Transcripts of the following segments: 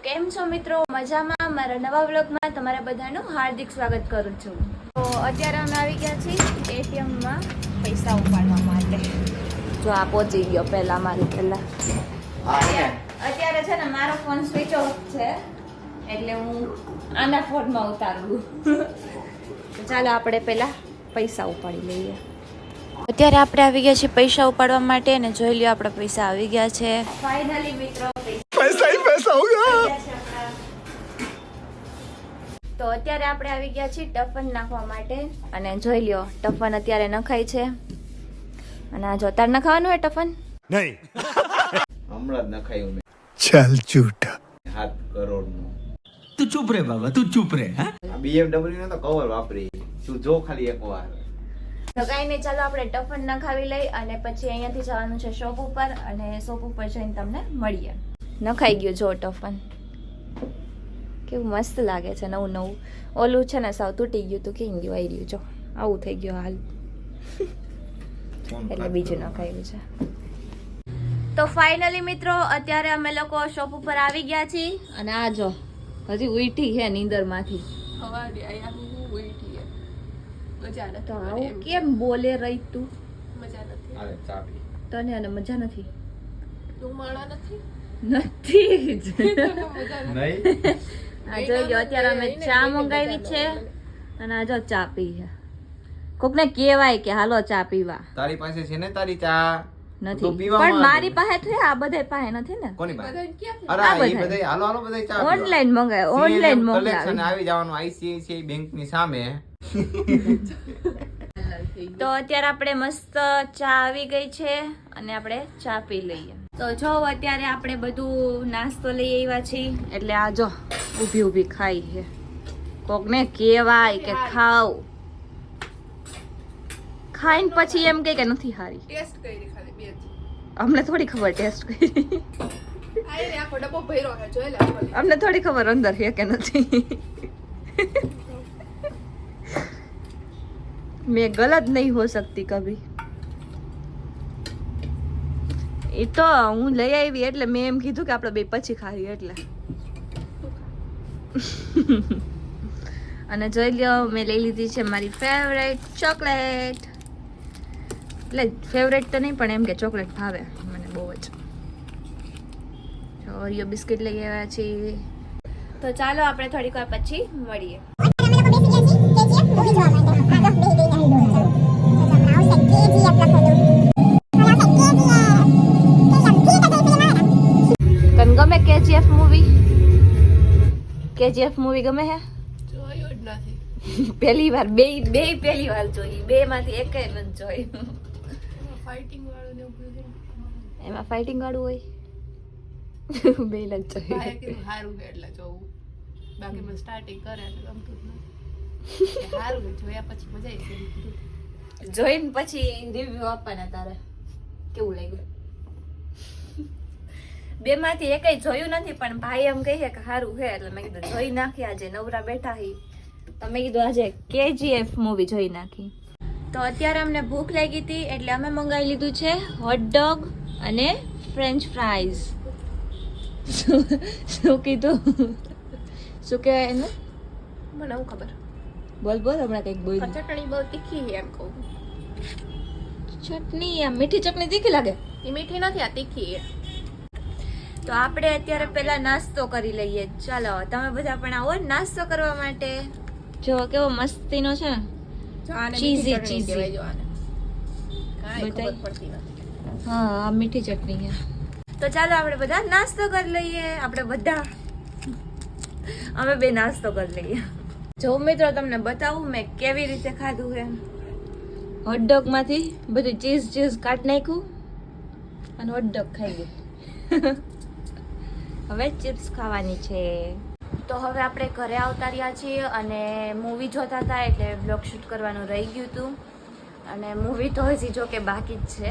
કેમ છો મિત્રો? મજામાં? મારા નવા વ્લોગમાં તમારા બધાનું હાર્દિક સ્વાગત કરું છું. તો અત્યારે અમે આવી ગયા છીએ એટીએમમાં પૈસા ઉપાડવા માટે. જો આ પહોંચી ગયો પહેલા મારી પહેલા. અત્યારે છે ને મારો ફોન સ્વિચ ઓફ છે એટલે હું આના ફોનમાં ઉતારું. ચાલો આપણે પહેલા પૈસા ઉપાડી લઈએ. અત્યારે આપણે આવી ગયા છીએ પૈસા ઉપાડવા માટે અને જોઈ લ્યો આપણા પૈસા આવી ગયા છે. ફાઇનલી મિત્રો પૈસા હી પૈસા હો ગયા. તો અત્યારે આપણે આવી ગયા છીએ ટફન નાખવા માટે અને જોઈ લ્યો ટફન અત્યારે નખાય છે. અને આ જો તાર નખાવાનું હોય ટફન? નહીં. હમણાં જ નખાયું મેં. ચાલ ઝૂઠા. 7 કરોડનું. તું ચૂપ રે બાબા, તું ચૂપ રે. આ BMW નો તો કવર વાપરી. તું જો ખાલી એકવાર. તો કઈ નહીં, ચાલો આપણે ટફન નખાવી લઈ અને પછી અહીંયાથી જવાનું છે શોપ ઉપર અને શોપ ઉપર જઈને તમને મળીએ. નખાઈ ગયું જો ટફન. કેવું મસ્ત લાગે છે નવું નવું. ઓલું છે ને સાવ તૂટી ગયું તું કેમ ગયું આવી રહ્યું જો આવું થઈ ગયું હાલ. એટલે બીજું નખાયું છે. તો ફાઇનલી મિત્રો અત્યારે અમે લોકો શોપ ઉપર આવી ગયા છીએ અને આ જો હજી ઉઈઠી છે નીંદરમાંથી. તો આવું કેમ બોલે રહી તું? અરે ચાપી. તને અને મજા નથી? તું માણા નથી? નથી જ. નહીં. આ જોઈ લો અત્યારે અમે ચા મંગાવી છે અને આ જો ચા પી છે. કોકને કહેવાય કે હાલો ચા પીવા. તારી પાસે છે ને તારી ચા? નથી તું પીવામાં પણ મારી આવે. પાસે છે, આ બધા પાસે નથી ને. કોની પાસે? બધાને ક્યાંથી? અરે આ આ ઈ બધાય. બધાય હાલો હાલો બધાય ચા પીવા. ઓનલાઈન મંગાવે, ઓનલાઈન CNM મંગાવે. collection આવી જવાનું ICICI બેંક ની સામે. તો અત્યારે આપણે મસ્ત ચા આવી ગઈ છે અને આપણે ચા પી લઈએ. તો જો અત્યારે આપણે બધું નાસ્તો લઈ આવ્યા છીએ એટલે આ જો ઊભી ઊભી ખાઈ છે. કોકને કહેવાય કે ખાવ, ખાઈને પછી એમ કે નથી હારી. ટેસ્ટ કરી ખાલી બે જ. અમને થોડી ખબર ટેસ્ટ કરી. આ રે આખો ડબ્બો ભર્યો છે જોઈ લે આખો. અમને થોડી ખબર અંદર છે કે નથી. मैं गलत नहीं हो सकती कभी. એ તો હું લઈ આવી એટલે મેં એમ કીધું કે આપણે બે પછી ખાઈએ એટલે. અને જોઈ લ્યો મેં લઈ લીધી છે મારી ફેવરેટ ચોકલેટ. એટલે ફેવરેટ તો નહીં પણ એમ કે ચોકલેટ ભાવે મને બહુ જ. ઓરિયો બિસ્કિટ લઈ આવ્યા છીએ. તો ચાલો આપણે થોડીક વાર પછી મળીએ. તને ગમે KGF મૂવી? KGF મૂવી ગમે હે? જોયું જ નથી. પહેલી વાર બે પહેલી વાર જોઈ, બે માંથી એકેય નથી જોઈ. ફાઇટિંગ વાળું ને એવું બધું. એમાં ફાઇટિંગ વાળું હોય. બે નથી ભાઈએ જોઈ. કીધું હારું છે એટલે જોવું. બાકી મેં સ્ટાર્ટિંગ કરે એટલે ગમતું જ નથી. કે હારું છે, જોયા પછી મજા આવી ગઈ. જોઈને પછી રિવ્યુ આપવાના તારે કેવું લાગ્યું. બે માંથી એકેય જોયું નથી પણ ભાઈ એમ કહે કે સારું છે એટલે મેં કીધું જોઈ નાખી. આજે નવરા બેઠા હી તો મેં કીધું આજે KGF મૂવી જોઈ નાખી. તો અત્યારે અમને ભૂખ લાગી હતી એટલે અમે મંગાવી લીધું છે હોટડોગ અને ફ્રેન્ચ ફ્રાઈઝ. શું કીધું? શું કહેવાય એનું? મને હું ખબર. બોલ બોલ હમણાં કંઈક બોલ. ચટણી બહુ તીખી છે એમ કહું. ચટણી આમ મીઠી ચટણી તીખી લાગે. એ મીઠી નથી, આ તીખી છે. તો આપણે અત્યારે પેલા નાસ્તો કરી લઈએ. ચાલો તમે બધા પણ આવો નાસ્તો કરવા માટે. જો કેવો મસ્તીનો છે ને. જો આને Cheesy, મીઠી ચટણી cheesy. કહેવાય જો આને. કાંઈ બતાય. ખબર પડતી નથી. હા આ મીઠી ચટણી છે. તો ચાલો આપણે બધા નાસ્તો કરી લઈએ. આપણે બધા અમે બે નાસ્તો કરી લઈએ. જો મિત્રો તમને બતાવું મેં કેવી રીતે ખાધું છે. હોટડોગ માંથી બધું ચીઝ કાઢી નાખ્યું અને હોટડોગ ખાઈ ગયું. હવે ચિપ્સ ખાવાની છે. તો હવે આપણે ઘરે આવતા રહ્યા છીએ અને મૂવી જોતા હતા એટલે બ્લોગ શૂટ કરવાનું રહી ગયું હતું અને મૂવી તો હજી જો કે બાકી જ છે.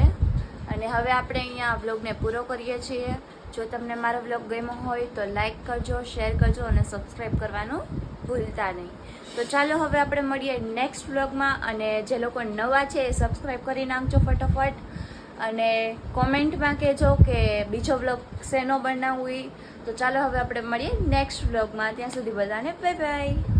અને હવે આપણે અહીંયા બ્લોગને પૂરો કરીએ છીએ. જો તમને મારો બ્લોગ ગમ્યો હોય તો લાઈક કરજો, શેર કરજો અને સબસ્ક્રાઈબ કરવાનું ભૂલતા નહીં. તો ચાલો હવે આપણે મળીએ નેક્સ્ટ બ્લોગમાં. અને જે લોકો નવા છે એ સબસ્ક્રાઈબ કરી નાખજો ફટાફટ અને કોમેન્ટમાં કહેજો કે બીજો બ્લોગ શેનો બનાવવું તો ચાલો હવે આપણે મળીએ નેક્સ્ટ વ્લોગમાં. ત્યાં સુધી બધાને બાય બાય.